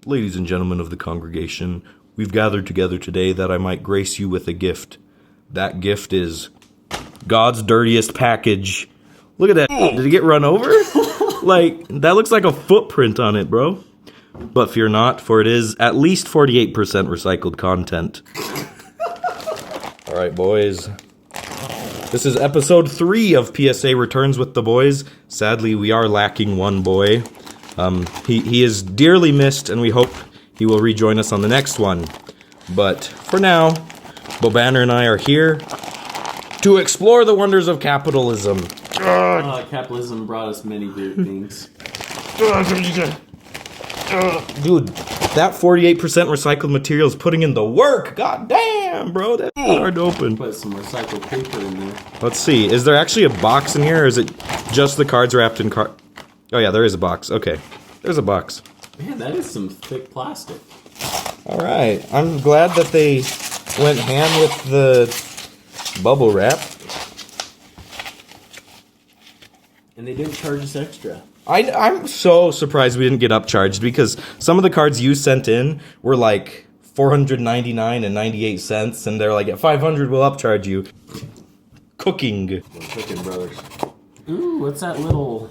Ladies and gentlemen of the congregation, we've gathered together today that I might grace you with a gift. That gift is God's dirtiest package. Look at that. Did it get run over? Like, that looks like a footprint on it, bro. But fear not, for it is at least 48% recycled content. Alright, boys. This is episode 3 of PSA Returns with the boys. Sadly, we are lacking one boy. He is dearly missed, and we hope he will rejoin us on the next one. But for now, Bo Banner and I are here to explore the wonders of capitalism. Capitalism brought us many good things. Dude, that 48% recycled material is putting in the work. God damn, bro, that's hard to open. Put some recycled paper in there. Let's see, is there actually a box in here, or is it just the cards wrapped in card? Oh yeah, there is a box. Okay, there's a box. Man, that is some thick plastic. Alright, I'm glad that they went ham with the bubble wrap. And they didn't charge us extra. I'm so surprised we didn't get upcharged, because some of the cards you sent in were like $499.98, and they're like, at $500 we'll upcharge you. Cooking. Cooking brothers. Ooh, what's that little...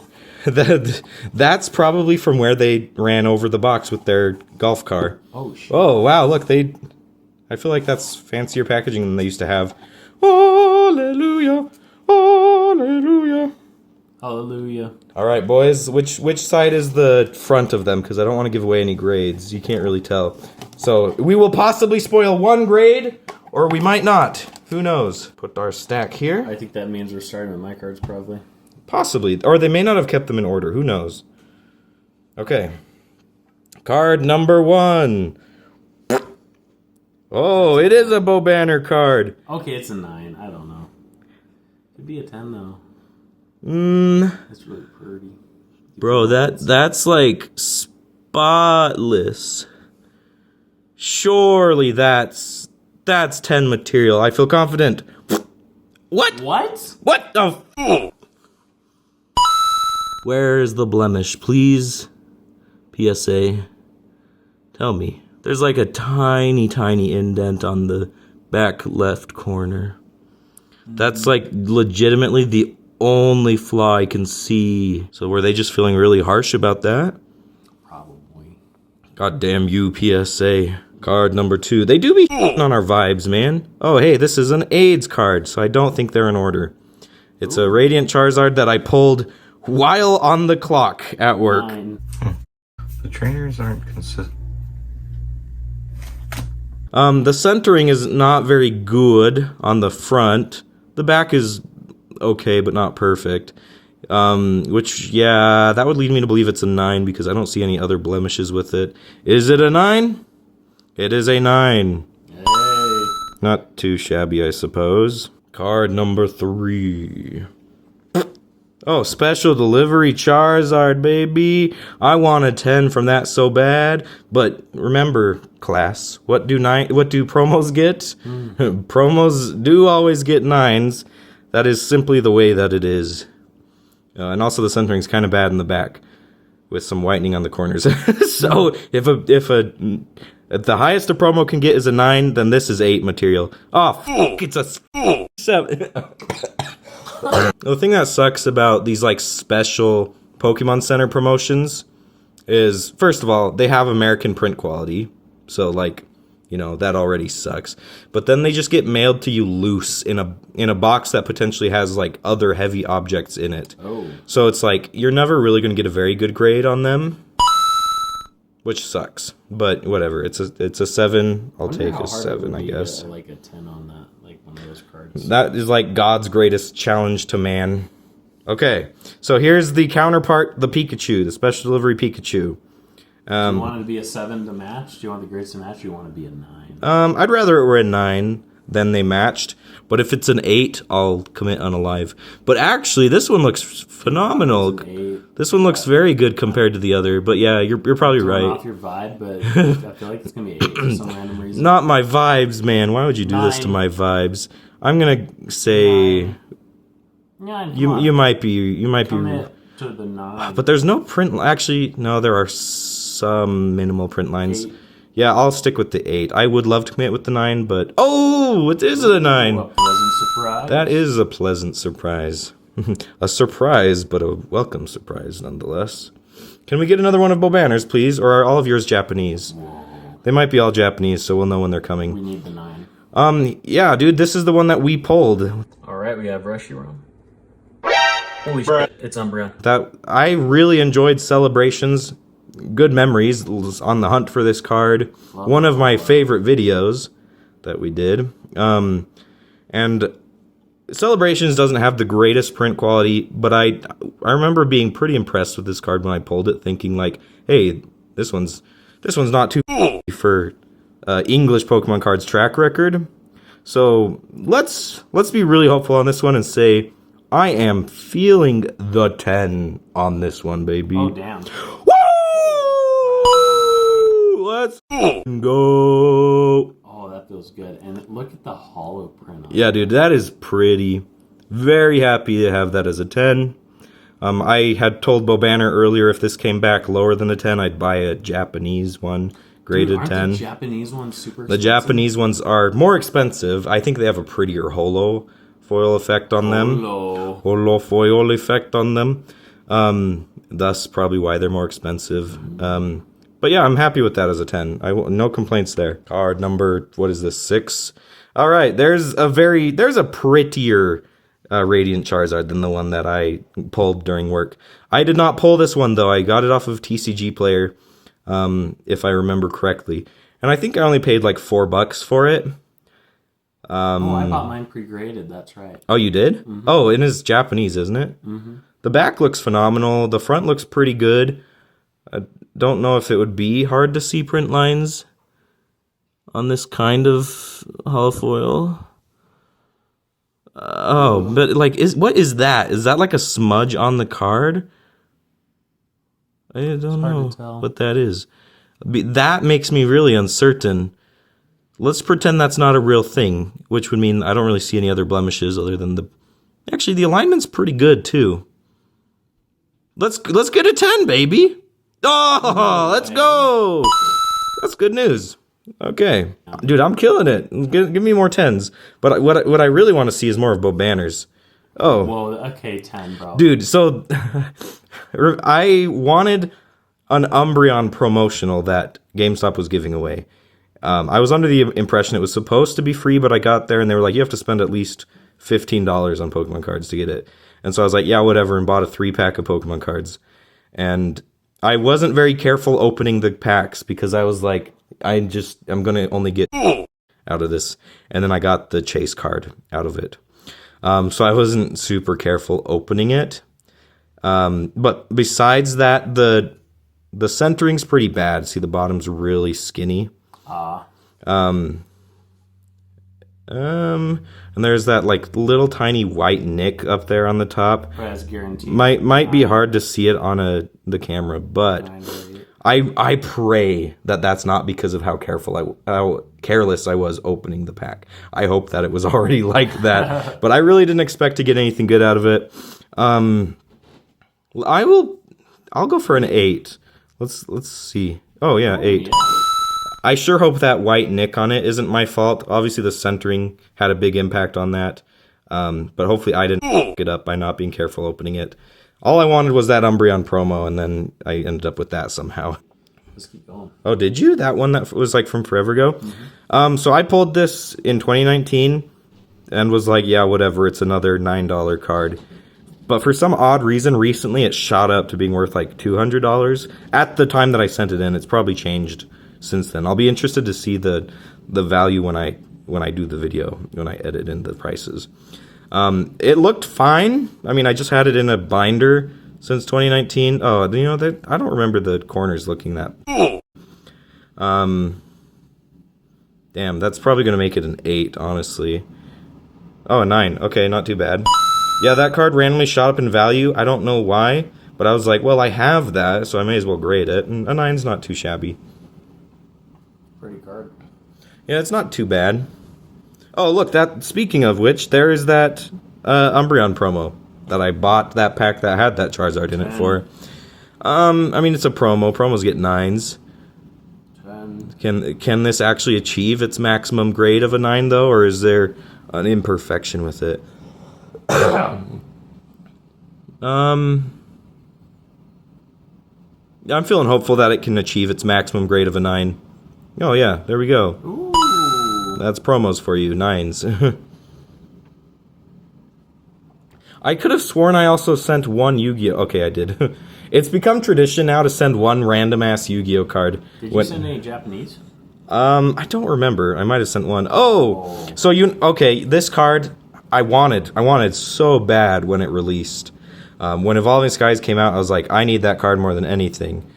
That's probably from where they ran over the box with their golf car. Oh, shit. Oh, wow, look, I feel like that's fancier packaging than they used to have. Hallelujah, hallelujah. Hallelujah. Alright, boys, which side is the front of them? Because I don't want to give away any grades. You can't really tell. So, we will possibly spoil one grade, or we might not. Who knows? Put our stack here. I think that means we're starting with my cards, probably. Possibly. Or they may not have kept them in order. Who knows? Okay. Card number 1. Oh, it is a Bo Banner card. Okay, it's a 9. I don't know. Could be a 10, though. That's really pretty. Bro, that's like spotless. Surely that's 10 material. I feel confident. What? What? What the f- Where's the blemish? Please, PSA, tell me. There's like a tiny indent on the back left corner. That's like legitimately the only flaw I can see. So were they just feeling really harsh about that? Probably. God damn you, PSA. Card number 2. They do be on our vibes, man. Oh, hey, this is an Ayyds card, so I don't think they're in order. It's a Radiant Charizard that I pulled while on the clock at work. 9. The trainers aren't consistent. The centering is not very good on the front. The back is okay, but not perfect. Which, yeah, that would lead me to believe it's a 9 because I don't see any other blemishes with it. Is it a 9? It is a 9. Hey. Not too shabby, I suppose. Card number 3. Oh, special delivery Charizard, baby. I want a 10 from that so bad. But remember, class, what do promos get? Promos do always get 9s. That is simply the way that it is. And also the centering's kind of bad in the back, with some whitening on the corners. So if the highest a promo can get is a 9, then this is 8 material. Oh, fuck, it's a 7. The thing that sucks about these like special Pokemon Center promotions is, first of all, they have American print quality. So like, you know, that already sucks. But then they just get mailed to you loose in a box that potentially has like other heavy objects in it. Oh. So it's like you're never really going to get a very good grade on them, which sucks. But whatever, it's a 7. I'll take a 7, I guess. Like a 10 on that, like one of those cards. That is like God's greatest challenge to man. Okay, so here's the counterpart, the Pikachu, the special delivery Pikachu. Do you want it to be a 7 to match? Do you want the grades to match? Or do you want it to be a 9? I'd rather it were a 9 than they matched. But if it's an 8, I'll commit unalive. But actually, this one looks phenomenal. This one looks very good compared to the other. But yeah, you're probably right. Off your vibe, but I feel like it's gonna be 8 for some random reason. Not my vibes, man. Why would you do this to my vibes? I'm gonna say 9. You might be Commit to the 9. But there's no print. Actually, no, there are some minimal print lines. 8. Yeah, I'll stick with the 8. I would love to commit with the 9, but... Oh, it is a 9! A pleasant surprise. That is a pleasant surprise. A surprise, but a welcome surprise nonetheless. Can we get another one of Bobanner's, please? Or are all of yours Japanese? Whoa. They might be all Japanese, so we'll know when they're We coming. need the 9. Yeah, dude, this is the one that we pulled. Alright, we have Reshiram. Holy shit, it's Umbreon. That I really enjoyed Celebrations. Good memories on the hunt for this card. One of my favorite videos that we did. And Celebrations doesn't have the greatest print quality, but I remember being pretty impressed with this card when I pulled it, thinking like, hey, this one's not too for English Pokemon cards track record. So let's be really hopeful on this one and say I am feeling the 10 on this one, baby. Oh, damn. Woo! Let's go. Oh, that feels good. And look at the hollow print on it. Yeah, dude, that is pretty. Very happy to have that as a 10. I had told Bobanner earlier if this came back lower than a 10, I'd buy a Japanese one, graded Dude, 10. The Japanese ones super The expensive? Japanese ones are more expensive. I think they have a prettier holo foil effect on them. Holo foil effect on them. Thus, probably why they're more expensive. But yeah, I'm happy with that as a 10. No complaints there. Card number, what is this, 6? All right, there's a prettier Radiant Charizard than the one that I pulled during work. I did not pull this one, though. I got it off of TCG Player, if I remember correctly. And I think I only paid like $4 for it. I bought mine pre-graded, that's right. Oh, you did? Mm-hmm. Oh, it is Japanese, isn't it? Mm-hmm. The back looks phenomenal. The front looks pretty good. I don't know if it would be hard to see print lines on this kind of holofoil. But like, what is that? Is that like a smudge on the card? I don't know what that is. That makes me really uncertain. Let's pretend that's not a real thing, which would mean I don't really see any other blemishes other than the... Actually, the alignment's pretty good, too. Let's get a 10, baby! Oh, let's go! That's good news. Okay. Dude, I'm killing it. Give me more 10s. But what I really want to see is more of Bobanner's. Oh. Whoa, okay, 10, bro. Dude, so... I wanted an Umbreon promotional that GameStop was giving away. I was under the impression it was supposed to be free, but I got there and they were like, you have to spend at least $15 on Pokemon cards to get it. And so I was like, yeah, whatever, and bought a 3-pack of Pokemon cards. And I wasn't very careful opening the packs because I was like, I'm going to only get out of this. And then I got the chase card out of it. So I wasn't super careful opening it. But besides that, the centering's pretty bad. See, the bottom's really skinny. And there's that like little tiny white nick up there on the top. That's guaranteed. Might be hard to see it on the camera, but I pray that that's not because of how careless I was opening the pack. I hope that it was already like that, but I really didn't expect to get anything good out of it. I'll go for an 8. Let's see. Oh yeah, 8. Yeah. I sure hope that white nick on it isn't my fault. Obviously, the centering had a big impact on that. But hopefully I didn't fuck it up by not being careful opening it. All I wanted was that Umbreon promo, and then I ended up with that somehow. Let's keep going. Oh, did you? That one that was like from forever ago? Mm-hmm. So I pulled this in 2019 and was like, yeah, whatever. It's another $9 card. But for some odd reason, recently it shot up to being worth like $200. At the time that I sent it in, it's probably changed since then. I'll be interested to see the value when I do the video, when I edit in the prices. It looked fine. I mean, I just had it in a binder since 2019. Oh, I don't remember the corners looking that. Damn, that's probably going to make it an 8, honestly. Oh, a 9. Okay, not too bad. Yeah, that card randomly shot up in value. I don't know why, but I was like, well, I have that, so I may as well grade it. And a 9's not too shabby. Pretty card. Yeah, it's not too bad. Oh, look, speaking of which, there is that Umbreon promo that I bought, that pack that had that Charizard in it for. I mean, it's a promo. Promos get 9s. 10. Can this actually achieve its maximum grade of a 9 though, or is there an imperfection with it? I'm feeling hopeful that it can achieve its maximum grade of a 9. Oh yeah, there we go. Ooh. That's promos for you, 9s. I could have sworn I also sent one Yu-Gi-Oh! Okay, I did. It's become tradition now to send one random-ass Yu-Gi-Oh! Card. Did you send any Japanese? I don't remember. I might have sent one. Oh! So okay, this card, I wanted so bad when it released. When Evolving Skies came out, I was like, I need that card more than anything.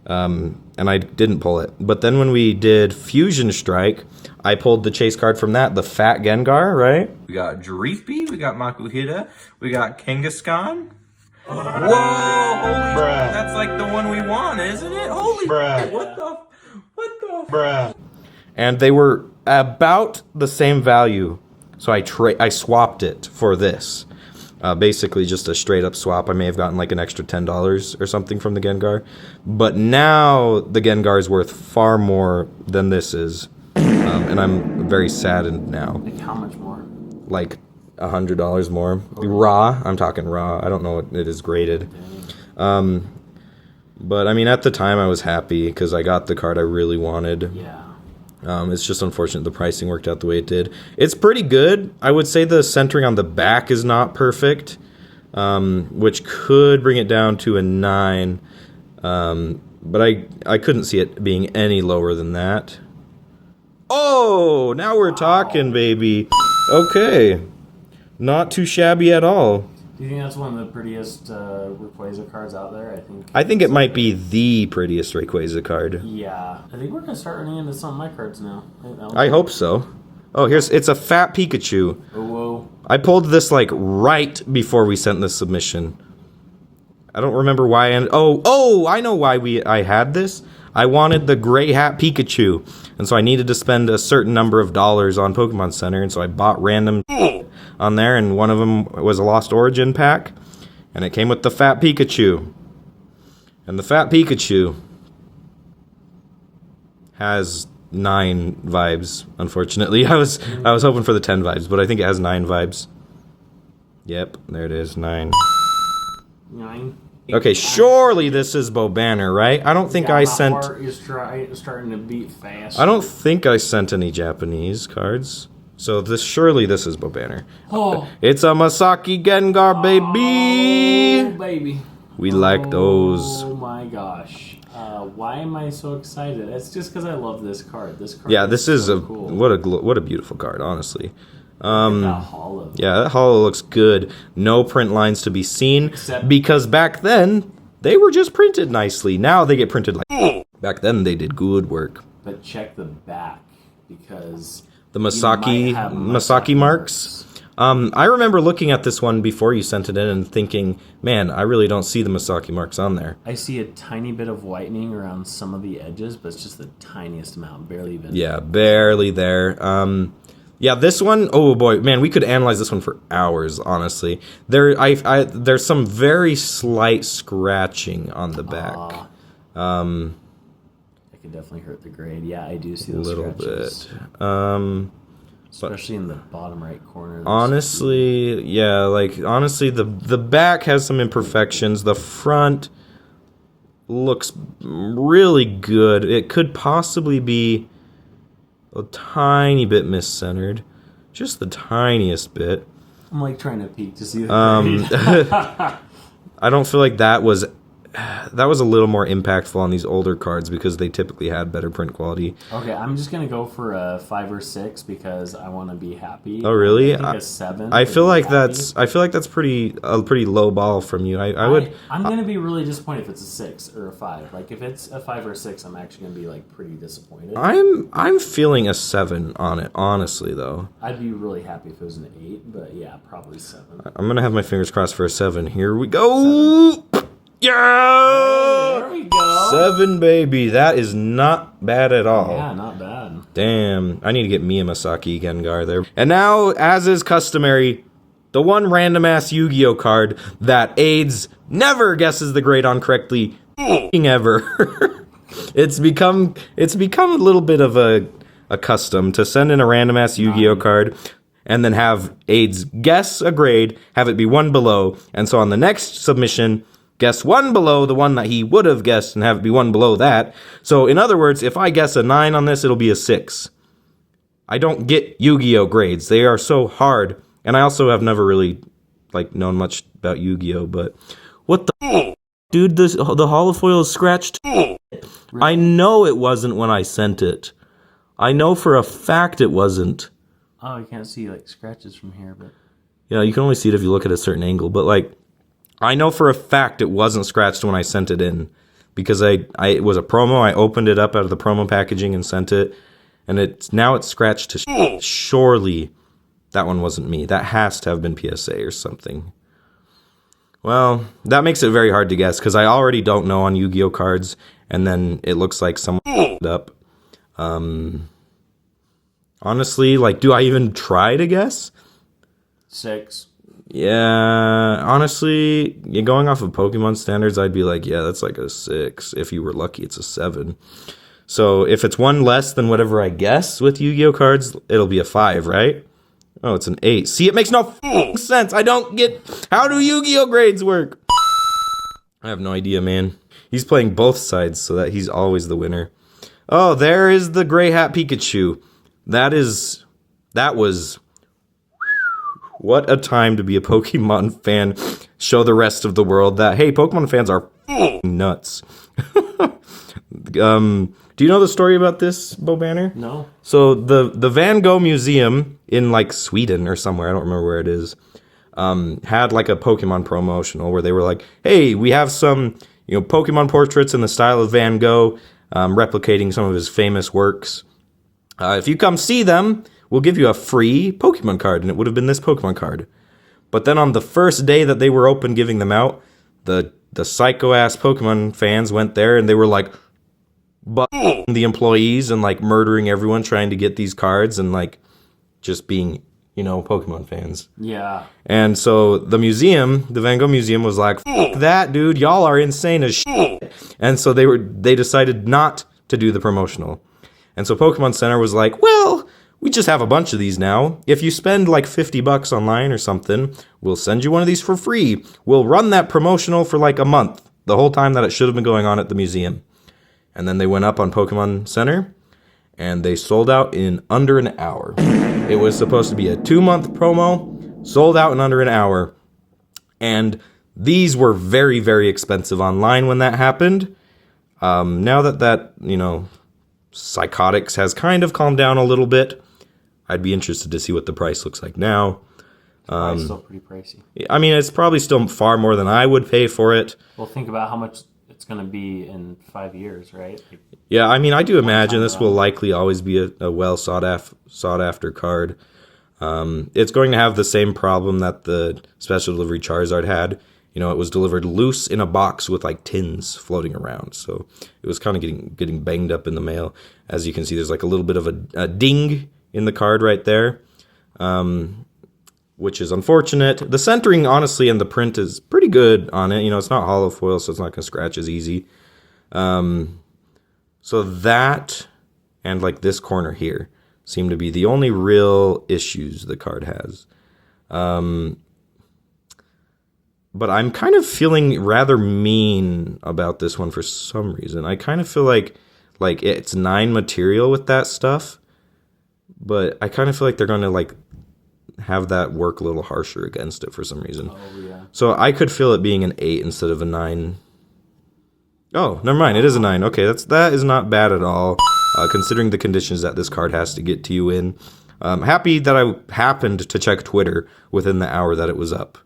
And I didn't pull it. But then when we did Fusion Strike, I pulled the chase card from that, the Fat Gengar, right? We got Dreepy, we got Makuhita, we got Kangaskhan. Whoa! Holy Bruh. That's like the one we want, isn't it? Holy Bruh. What the? Bruh. And they were about the same value, so I swapped it for this. Basically just a straight up swap. I may have gotten like an extra $10 or something from the Gengar. But now the Gengar is worth far more than this is. And I'm very saddened now. Like how much more? Like $100 more. Raw. I'm talking raw. I don't know what it is graded. But I mean, at the time I was happy because I got the card I really wanted. Yeah. It's just unfortunate the pricing worked out the way it did. It's pretty good. I would say the centering on the back is not perfect, which could bring it down to a 9. But I couldn't see it being any lower than that. Oh, now we're talking, baby. Okay. Not too shabby at all. Do you think that's one of the prettiest Rayquaza cards out there? I think it might be the prettiest Rayquaza card. Yeah. I think we're going to start running into some of my cards now. I hope so. Oh, it's a fat Pikachu. Oh, whoa. I pulled this like right before we sent this submission. I don't remember why. I know why I had this. I wanted the gray hat Pikachu, and so I needed to spend a certain number of dollars on Pokemon Center, and so I bought random on there, and one of them was a Lost Origin pack, and it came with the fat Pikachu. And the fat Pikachu has 9 vibes, unfortunately. I was hoping for the 10 vibes, but I think it has 9 vibes. Yep, there it is, 9. 9. Okay, surely this is Bo Banner, right? I don't think I sent... My heart is starting to beat fast. I don't think I sent any Japanese cards. So surely this is Bo Banner. Oh. It's a Masaki Gengar, baby! Oh, baby. We like those. Oh my gosh. Why am I so excited? It's just because I love this card. This card Yeah, this is so a... cool. What a beautiful card, honestly. Look at that hollow. Yeah, that holo looks good. No print lines to be seen. Except- because back then, they were just printed nicely. Now they get printed like... Back then, they did good work. But check the back, because... The you Masaki might have Masaki marks. I remember looking at this one before you sent it in and thinking, man, I really don't see the Masaki marks on there. I see a tiny bit of whitening around some of the edges, but it's just the tiniest amount, barely even. Yeah, barely there. Yeah, this one, oh boy, man, we could analyze this one for hours, honestly. There's some very slight scratching on the back. That could definitely hurt the grade. Yeah, I do see those Little scratches. bit. Especially in the bottom right corner. Honestly, yeah, the back has some imperfections. The front looks really good. It could possibly be a tiny bit miscentered. Just the tiniest bit. I'm like trying to peek to see the grade. I don't feel like that was a little more impactful on these older cards because they typically had better print quality. Okay, I'm just gonna go for a 5 or 6 because I want to be happy. Oh really? I think a 7. I feel like that's pretty low ball from you. I'm gonna be really disappointed if it's a 6 or a 5. Like if it's a 5 or 6, I'm actually gonna be like pretty disappointed. I'm feeling a 7 on it, honestly though. I'd be really happy if it was an 8, but yeah, probably 7. I'm gonna have my fingers crossed for a 7. Here we go. 7. Yeah! There we go. 7, baby. That is not bad at all. Yeah, not bad. Damn. I need to get me a Masaki Gengar there. And now, as is customary, The one random ass Yu-Gi-Oh card that Ayyds never guesses the grade on correctly ever. It's become a little bit of a custom to send in a random ass Yu-Gi-Oh card and then have Ayyds guess a grade, have it be one below, and so on the next submission, guess one below the one that he would have guessed and have it be one below that. So in other words, if I guess a 9 on this, it'll be a 6. I don't get Yu-Gi-Oh grades. They are so hard. And I also have never really like known much about Yu-Gi-Oh, but what the dude, the holofoil is scratched. Really? I know it wasn't when I sent it. I know for a fact it wasn't. Oh, you can't see like scratches from here, but yeah, you can only see it if you look at a certain angle, but like I know for a fact it wasn't scratched when I sent it in because it was a promo. I opened it up out of the promo packaging and sent it, and it's scratched to surely that one wasn't me. That has to have been PSA or something. Well, that makes it very hard to guess because I already don't know on Yu-Gi-Oh cards, and then it looks like someone it up. Honestly, like, do I even try to guess? 6. Yeah, honestly, going off of Pokemon standards, I'd be like, yeah, that's like a 6. If you were lucky, it's a 7. So if it's one less than whatever I guess with Yu-Gi-Oh cards, it'll be a 5, right? Oh, it's an 8. See, it makes no sense. I don't get... How do Yu-Gi-Oh grades work? I have no idea, man. He's playing both sides so that he's always the winner. Oh, there is the Gray Hat Pikachu. That was... What a time to be a Pokemon fan. Show the rest of the world that, hey, Pokemon fans are nuts. Do you know the story about this, Bo Banner? No. So the Van Gogh Museum in like Sweden or somewhere, I don't remember where it is, had like a Pokemon promotional where they were like, hey, we have some Pokemon portraits in the style of Van Gogh, replicating some of his famous works. If you come see them, we'll give you a free Pokemon card, and it would have been this Pokemon card. But then on the first day that they were open giving them out, the psycho-ass Pokemon fans went there, and they were like, the employees and like murdering everyone trying to get these cards and like just being, Pokemon fans. Yeah. And so the museum, the Van Gogh Museum was like, fuck that, dude, y'all are insane as shit. And so they decided not to do the promotional. And so Pokemon Center was like, well, we just have a bunch of these now. If you spend like $50 online or something, we'll send you one of these for free. We'll run that promotional for like a month, the whole time that it should have been going on at the museum. And then they went up on Pokemon Center, and they sold out in under an hour. It was supposed to be a 2-month promo, sold out in under an hour. And these were very, very expensive online when that happened. Now that psychotics has kind of calmed down a little bit, I'd be interested to see what the price looks like now. It's still pretty pricey. I mean, it's probably still far more than I would pay for it. Well, think about how much it's going to be in 5 years, right? Yeah, I mean, I do imagine this will likely always be a well sought after card. It's going to have the same problem that the special delivery Charizard had. It was delivered loose in a box with like tins floating around, so it was kind of getting banged up in the mail. As you can see, there's like a little bit of a ding in the card right there, which is unfortunate. The centering, honestly, and the print is pretty good on it. It's not hollow foil, so it's not going to scratch as easy. So that and like this corner here seem to be the only real issues the card has. But I'm kind of feeling rather mean about this one for some reason. I kind of feel like it's 9 material with that stuff, but I kind of feel like they're going to like have that work a little harsher against it for some reason. Oh, yeah. So I could feel it being an 8 instead of a 9. Oh, never mind. It is a 9. Okay, that is not bad at all, considering the conditions that this card has to get to you in. Happy that I happened to check Twitter within the hour that it was up,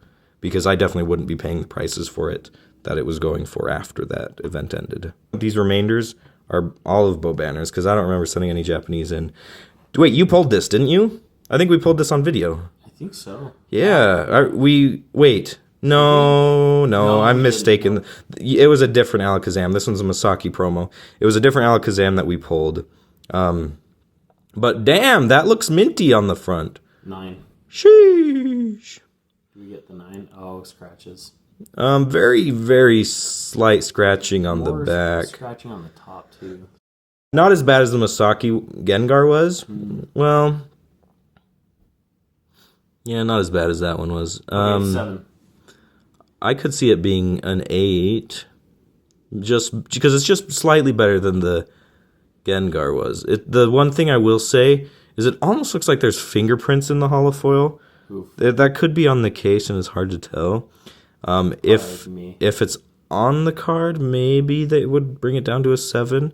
because I definitely wouldn't be paying the prices for it that it was going for after that event ended. These remainders are all of Bo Banners, because I don't remember sending any Japanese in. Wait, you pulled this, didn't you? I think we pulled this on video. I think so. Yeah. Wait. No, I'm mistaken. It was a different Alakazam. This one's a Masaki promo. It was a different Alakazam that we pulled. But damn, that looks minty on the front. 9. Sheesh. Do we get the 9? Oh, scratches. Very, very slight scratching on the More back. Scratching on the top, too. Not as bad as the Masaki Gengar was. Well, yeah, not as bad as that one was. Okay, 7. I could see it being an 8. Just because it's just slightly better than the Gengar was. The one thing I will say is it almost looks like there's fingerprints in the holofoil. Oof. That could be on the case and it's hard to tell. If it's on the card, maybe they would bring it down to a 7.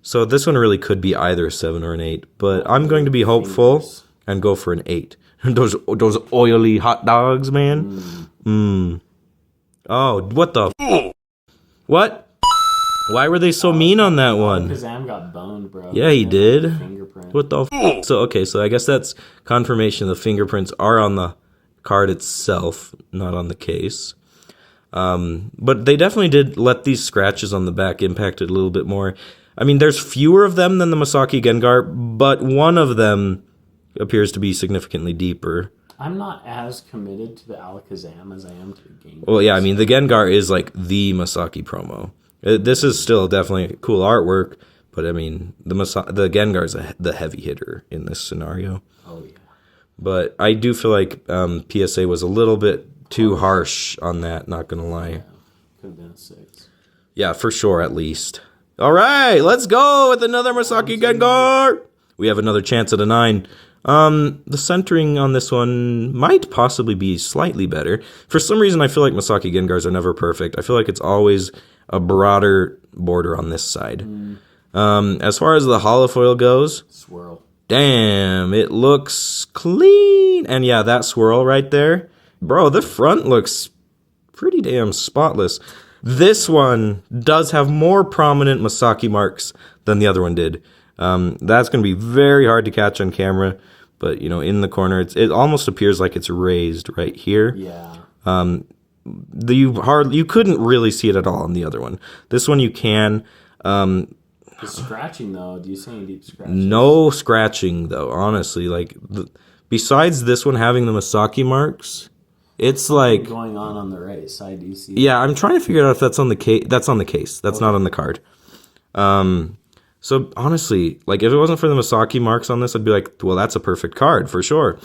So this one really could be either a 7 or an 8. But I'm going to be hopeful and go for an 8. those oily hot dogs, man. Oh, what the? What? Why were they so mean on that one? Alakazam got boned, bro. Yeah, he did. Fingerprint. What the? So okay, so I guess that's confirmation the fingerprints are on the card itself, not on the case. But they definitely did let these scratches on the back impact it a little bit more. I mean, there's fewer of them than the Masaki Gengar, but one of them appears to be significantly deeper. I'm not as committed to the Alakazam as I am to the Gengar. Well, yeah, I mean, the Gengar is like the Masaki promo. This is still definitely cool artwork, but I mean, the Gengar is the heavy hitter in this scenario. Oh, yeah. But I do feel like PSA was a little bit too harsh on that, not going to lie. Yeah. Could have been a 6. Yeah, for sure, at least. All right, let's go with another Masaki Gengar. We have another chance at a 9. The centering on this one might possibly be slightly better. For some reason, I feel like Masaki Gengars are never perfect. I feel like it's always a broader border on this side. As far as the holofoil goes, Swirl. damn, it looks clean. And yeah, that swirl right there. Bro, the front looks pretty damn spotless. This one does have more prominent Masaki marks than the other one did. That's going to be very hard to catch on camera. But, you know, in the corner, it almost appears like it's raised right here. Yeah. You couldn't really see it at all on the other one. This one you can. The scratching, though, do you see any deep scratches? No scratching, though, honestly. Like, besides this one having the Masaki marks, it's like... going on the right side, do you see? Yeah, I'm trying to figure out if that's on the case. That's on the case. That's not on the card. So, honestly, like, if it wasn't for the Masaki marks on this, I'd be like, well, that's a perfect card, for sure.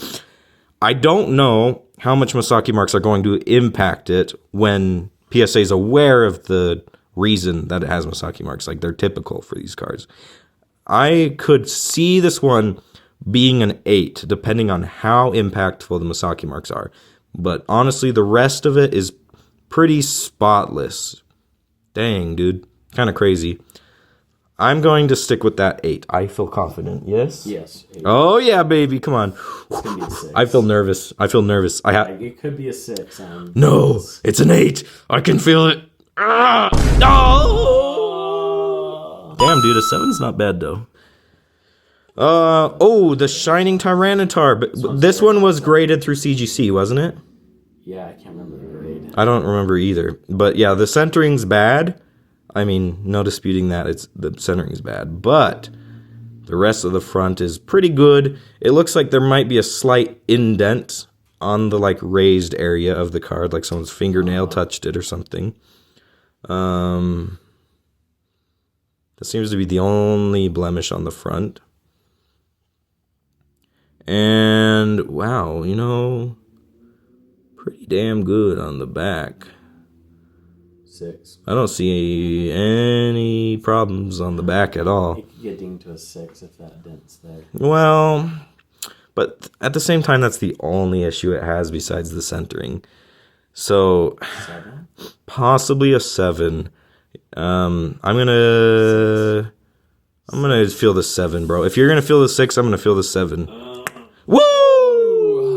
I don't know how much Masaki marks are going to impact it when PSA is aware of the reason that it has Masaki marks. Like, they're typical for these cards. I could see this one being an 8, depending on how impactful the Masaki marks are. But, honestly, the rest of it is pretty spotless. Dang, dude. Kind of crazy. I'm going to stick with that 8. I feel confident. Yes? Yes. 8. Oh, yeah, baby. Come on. It's going to be a 6. I feel nervous. It could be a 6. No, it's an 8. I can feel it. Ah! Oh! Damn, dude. A 7's not bad, though. The Shining Tyranitar. But this one was graded through CGC, wasn't it? Yeah, I can't remember the grade. I don't remember either. But, yeah, the centering's bad. I mean, no disputing that the centering's bad, but the rest of the front is pretty good. It looks like there might be a slight indent on the like raised area of the card, like someone's fingernail touched it or something. That seems to be the only blemish on the front. And wow, you know, pretty damn good on the back. 6. I don't see any problems on the back at all. It could get dinged to a 6 if that dent's there. Well, but at the same time, that's the only issue it has besides the centering. So, 7? possibly a 7. I'm gonna feel the 7, bro. If you're gonna feel the 6, I'm gonna feel the 7. Woo!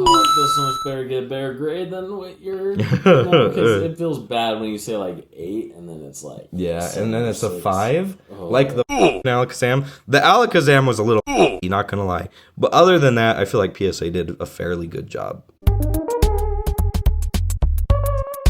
It feels so much better to get a better grade than what you're... Because it feels bad when you say like 8 and then it's like... Yeah, and then it's a 6. 5. Oh. Like the Alakazam. The Alakazam was a little not gonna lie. But other than that, I feel like PSA did a fairly good job.